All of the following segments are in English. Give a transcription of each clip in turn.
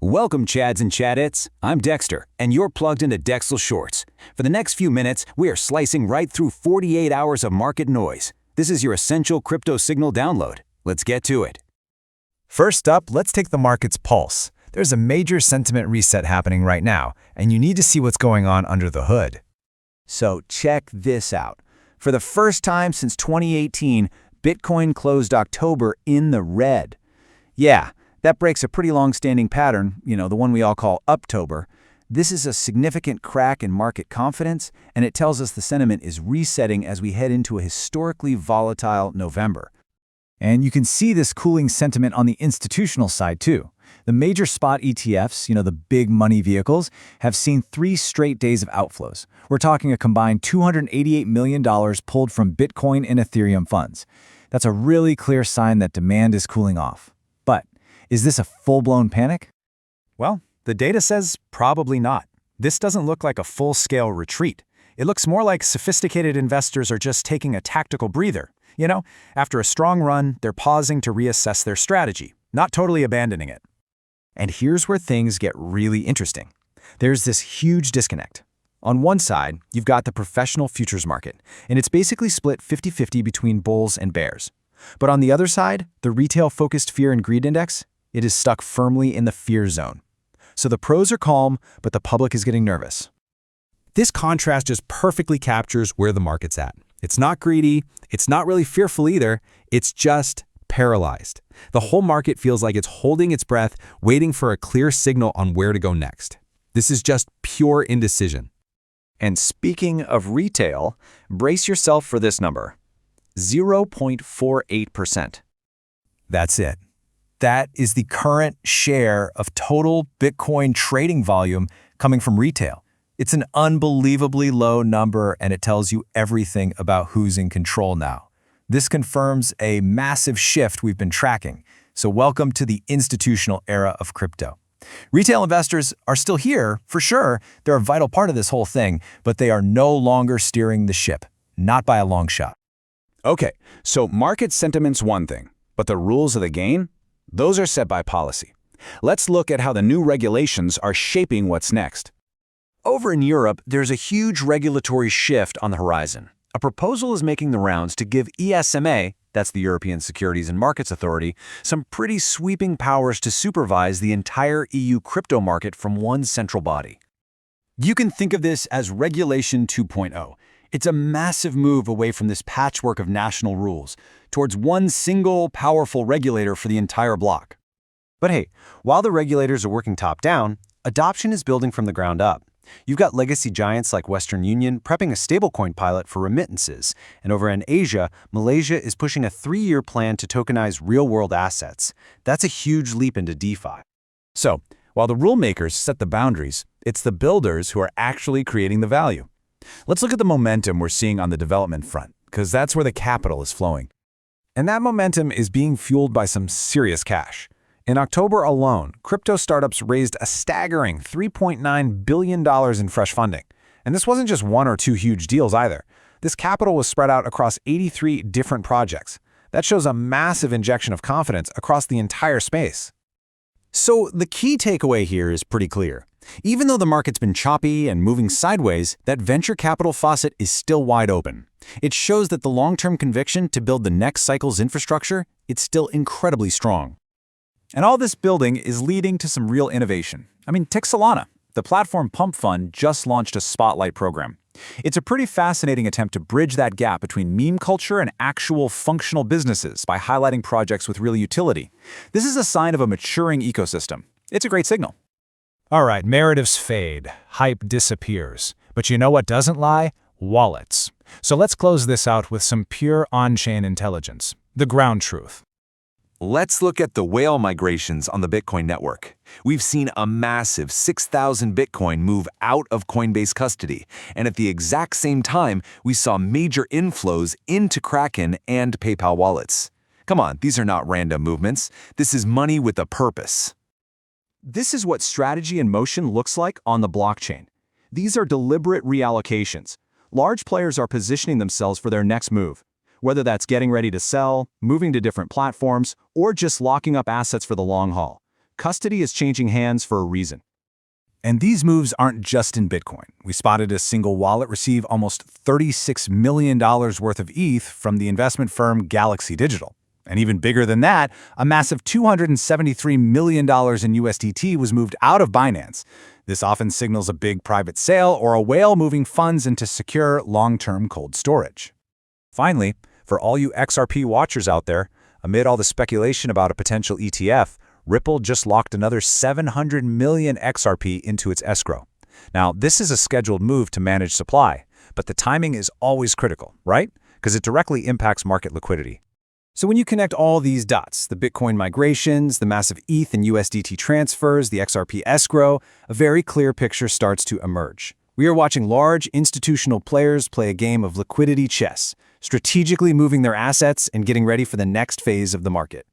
Welcome, Chads and Chadettes. I'm Dexter, and you're plugged into DexlShorts. For the next few minutes, we are slicing right through 48 hours of market noise. This is your essential crypto signal download. Let's get to it. First up, let's take the market's pulse. There's a major sentiment reset happening right now, and you need to see what's going on under the hood. So check this out. For the first time since 2018, Bitcoin closed October in the red. Yeah, that breaks a pretty long-standing pattern, the one we all call Uptober. This is a significant crack in market confidence, and it tells us the sentiment is resetting as we head into a historically volatile November. And you can see this cooling sentiment on the institutional side too. The major spot ETFs, the big money vehicles, have seen 3 straight days of outflows. We're talking a combined $288 million pulled from Bitcoin and Ethereum funds. That's a really clear sign that demand is cooling off. But is this a full-blown panic? Well, the data says probably not. This doesn't look like a full-scale retreat. It looks more like sophisticated investors are just taking a tactical breather. After a strong run, they're pausing to reassess their strategy, not totally abandoning it. And here's where things get really interesting. There's this huge disconnect. On one side, you've got the professional futures market, and it's basically split 50-50 between bulls and bears. But on the other side, the retail-focused fear and greed index, it is stuck firmly in the fear zone. So the pros are calm, but the public is getting nervous. This contrast just perfectly captures where the market's at. It's not greedy, it's not really fearful either, it's just paralyzed. The whole market feels like it's holding its breath, waiting for a clear signal on where to go next. This is just pure indecision. And speaking of retail, brace yourself for this number, 0.48%. That's it. That is the current share of total Bitcoin trading volume coming from retail. It's an unbelievably low number, and it tells you everything about who's in control now. This confirms a massive shift we've been tracking. So welcome to the institutional era of crypto. Retail investors are still here, for sure. They're a vital part of this whole thing, but they are no longer steering the ship, not by a long shot. Okay, so market sentiment's one thing, but the rules of the game? Those are set by policy. Let's look at how the new regulations are shaping what's next. Over in Europe, there's a huge regulatory shift on the horizon. A proposal is making the rounds to give ESMA, that's the European Securities and Markets Authority, some pretty sweeping powers to supervise the entire EU crypto market from one central body. You can think of this as Regulation 2.0. It's a massive move away from this patchwork of national rules towards one single, powerful regulator for the entire block. But hey, while the regulators are working top-down, adoption is building from the ground up. You've got legacy giants like Western Union prepping a stablecoin pilot for remittances, and over in Asia, Malaysia is pushing a 3-year plan to tokenize real-world assets. That's a huge leap into DeFi. So, while the rule makers set the boundaries, it's the builders who are actually creating the value. Let's look at the momentum we're seeing on the development front, because that's where the capital is flowing. And that momentum is being fueled by some serious cash. In October alone, crypto startups raised a staggering $3.9 billion in fresh funding. And this wasn't just 1 or 2 huge deals either. This capital was spread out across 83 different projects. That shows a massive injection of confidence across the entire space. So the key takeaway here is pretty clear. Even though the market's been choppy and moving sideways, that venture capital faucet is still wide open. It shows that the long-term conviction to build the next cycle's infrastructure, it's still incredibly strong. And all this building is leading to some real innovation. Take Solana. The platform Pump.fun just launched a spotlight program. It's a pretty fascinating attempt to bridge that gap between meme culture and actual functional businesses by highlighting projects with real utility. This is a sign of a maturing ecosystem. It's a great signal. All right, narratives fade, hype disappears. But you know what doesn't lie? Wallets. So let's close this out with some pure on-chain intelligence, the ground truth. Let's look at the whale migrations on the Bitcoin network. We've seen a massive 6,000 Bitcoin move out of Coinbase custody, and at the exact same time, we saw major inflows into Kraken and PayPal wallets. Come on, these are not random movements. This is money with a purpose. This is what strategy in motion looks like on the blockchain. These are deliberate reallocations. Large players are positioning themselves for their next move. Whether that's getting ready to sell, moving to different platforms, or just locking up assets for the long haul. custody is changing hands for a reason. And these moves aren't just in Bitcoin. We spotted a single wallet receive almost $36 million worth of ETH from the investment firm Galaxy Digital. And even bigger than that, a massive $273 million in USDT was moved out of Binance. This often signals a big private sale or a whale moving funds into secure, long-term cold storage. Finally, for all you XRP watchers out there, amid all the speculation about a potential ETF, Ripple just locked another 700 million XRP into its escrow. Now, this is a scheduled move to manage supply, but the timing is always critical, right? Because it directly impacts market liquidity. So when you connect all these dots, the Bitcoin migrations, the massive ETH and USDT transfers, the XRP escrow, a very clear picture starts to emerge. We are watching large institutional players play a game of liquidity chess, strategically moving their assets and getting ready for the next phase of the market.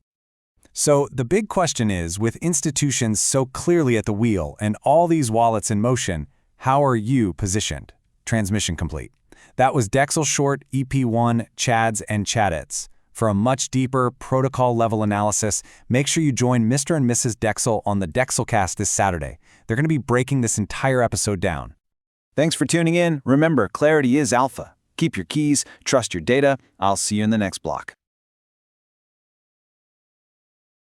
So the big question is, with institutions so clearly at the wheel and all these wallets in motion, how are you positioned? Transmission complete. That was DexlShort, EP1, Chads, and Chadettes. For a much deeper protocol-level analysis, make sure you join Mr. and Mrs. Dexl on the Dexlcast this Saturday. They're going to be breaking this entire episode down. Thanks for tuning in. Remember, clarity is alpha. Keep your keys, trust your data. I'll see you in the next block.